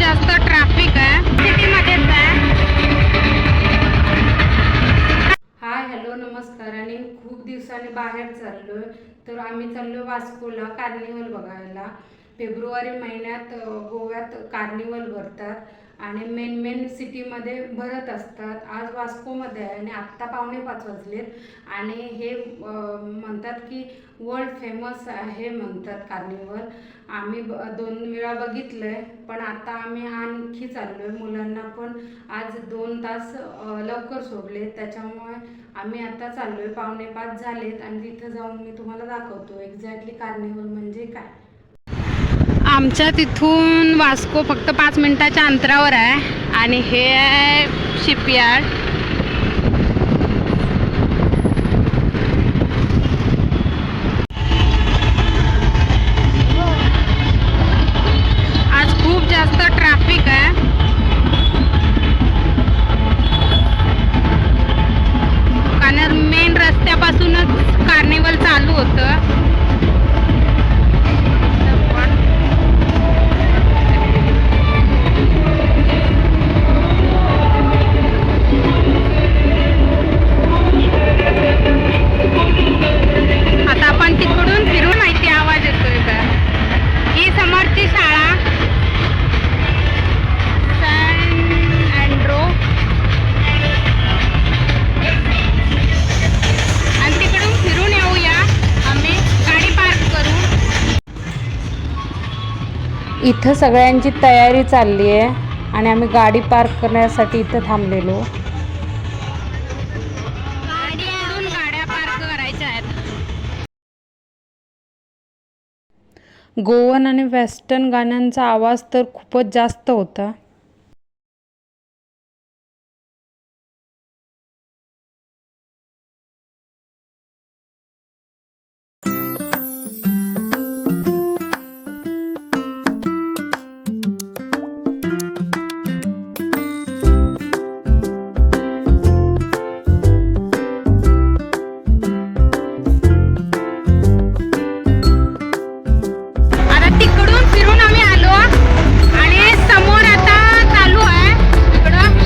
जास्त ट्रॅफिक आहे सिटीमध्येच आहे. हाय हॅलो नमस्कार. आणि खूप दिवसांनी बाहेर चाललोय, तर आम्ही चाललो वास्कोला कार्निवल बघायला. फेब्रुवारी महिन्यात गोव्यात कार्निवल भरतात आणि मेन सिटीमध्ये भरत असतात. आज वास्कोमध्ये आहे आणि आत्ता 4:45 वाजलेत आणि हे म्हणतात की वर्ल्ड फेमस आहे म्हणतात कार्निवल. आम्ही 2 वेळा बघितलंय, पण आता आम्ही आणखी चाललोय. मुलांना पण आज 2 तास लवकर सोडले, त्याच्यामुळे आम्ही आता चाललोय. 4:45 झालेत आणि तिथं जाऊन मी तुम्हाला दाखवतो एक्झॅक्टली कार्निवल म्हणजे काय. आमच्या तिथून वास्को फक्त 5 मिनिटाच्या अंतरावर आहे आणि हे आहे शिपयार्ड. आज खूप जास्त ट्रॅफिक आहे. कारण मेन रस्त्यापासूनच कार्निवल चालू होतं. आता आपण तिकडून फिरून माहिती आवाज येतोय का. ही समोरची शाळा सॅन अँड्रो आणि तिकडून फिरून येऊया. आम्ही गाडी पार्क करू. इथं सगळ्यांची तयारी चालली आहे आणि आम्ही गाडी पार्क करण्यासाठी इथं थांबलेलो. गाड्या पार्क करायच्या आहेत. गोवन आणि वेस्टर्न गाण्यांचा आवाज तर खूपच जास्त होता. आता तिकडून फिरून आम्ही आलो आणि समोर आता चालू आहे इकडं.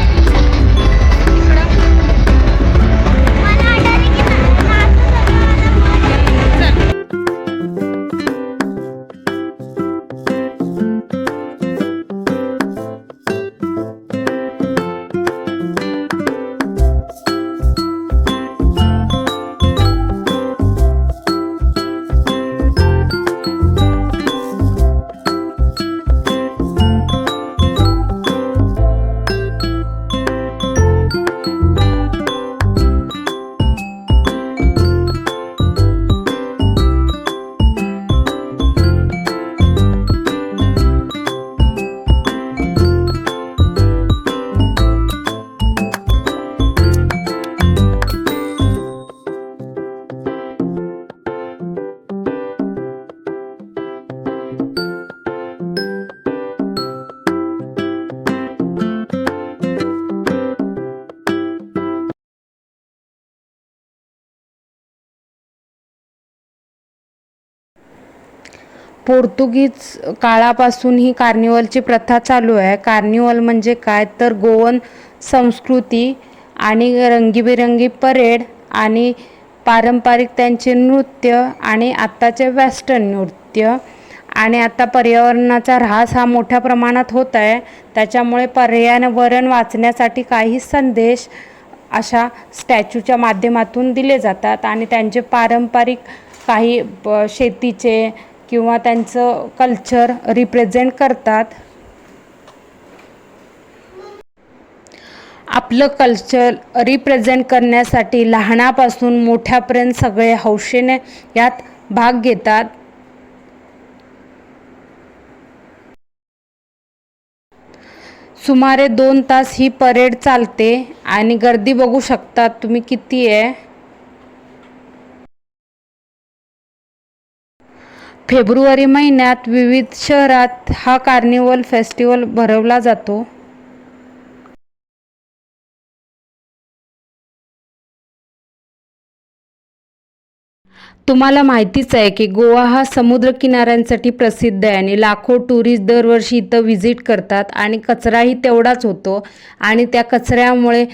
पोर्तुगीज काळापासून ही कार्निवलची प्रथा चालू आहे. कार्निवल म्हणजे काय तर गोवन संस्कृती आणि रंगीबेरंगी परेड आणि पारंपरिक त्यांचे नृत्य आणि आत्ताचे वेस्टर्न नृत्य. आणि आता पर्यावरणाचा ऱ्हास हा मोठ्या प्रमाणात होत आहे, त्याच्यामुळे पर्यावरण वाचण्यासाठी काही संदेश अशा स्टॅच्यूच्या माध्यमातून दिले जातात आणि त्यांचे पारंपरिक काही शेतीचे किंवा त्यांचं कल्चर रिप्रेझेंट करतात. आपलं कल्चर रिप्रेझेंट करण्यासाठी लहानापासून मोठ्यापर्यंत सगळे हौशेने यात भाग घेतात. सुमारे 2 तास ही परेड चालते आणि गर्दी बघू शकता तुम्ही किती आहे. फेब्रुवारी महिन्यात विविध शहरात हा कार्निवल फेस्टिवल भरवला जातो. तुम्हाला माहितीच आहे की गोवा हा समुद्रकिनाऱ्यांसाठी प्रसिद्ध आहे आणि लाखो टुरिस्ट दरवर्षी इथं व्हिजिट करतात आणि कचराही तेवढाच होतो आणि त्या कचऱ्यामुळे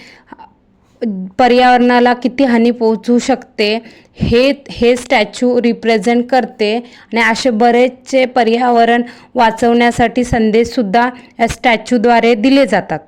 पर्यावरणाला किती हानी पोहोचू शकते हे स्टॅच्यू रिप्रेझेंट करते. आणि असे बरेचसे पर्यावरण वाचवण्यासाठी संदेशसुद्धा या स्टॅच्यूद्वारे दिले जातात.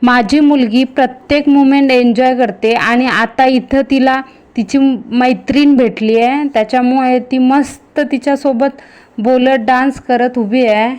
माझी मुलगी प्रत्येक मोमेंट एन्जॉय करते आणि आता इथं तिला तिची मैत्रीण भेटली आहे, त्याच्यामुळे ती मस्त तिच्यासोबत बोलत डान्स करत उभी आहे.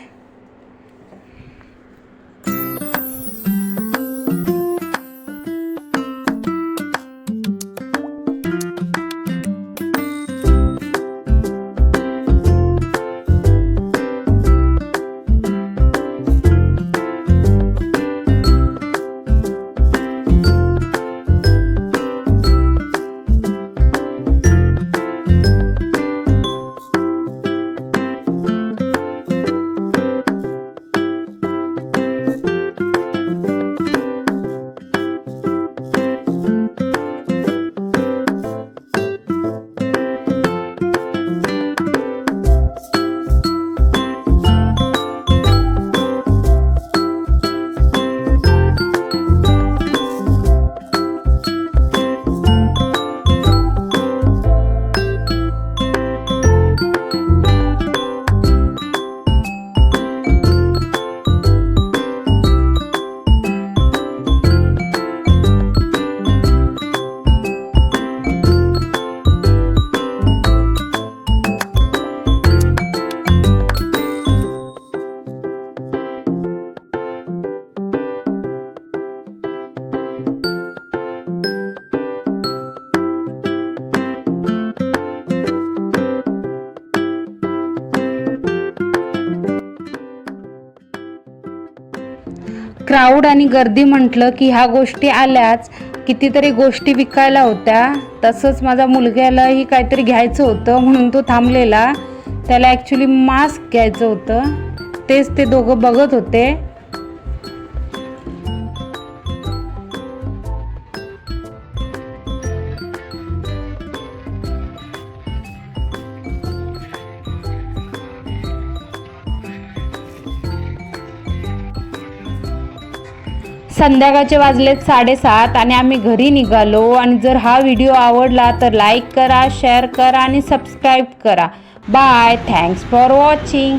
क्राऊड आणि गर्दी म्हटलं की ह्या गोष्टी आल्याच. कितीतरी गोष्टी विकायला होत्या. तसंच माझ्या मुलग्यालाही काहीतरी घ्यायचं होतं म्हणून तो थांबलेला. त्याला ॲक्च्युली मास्क घ्यायचं होतं, तेच ते दोघं बघत होते. संध्याकाळचे वाजलेत 7:30 आणि आम्ही घरी निघालो. आणि जर हा व्हिडिओ आवडला तर लाईक करा, शेअर करा आणि सबस्क्राईब करा. बाय. Thanks for watching.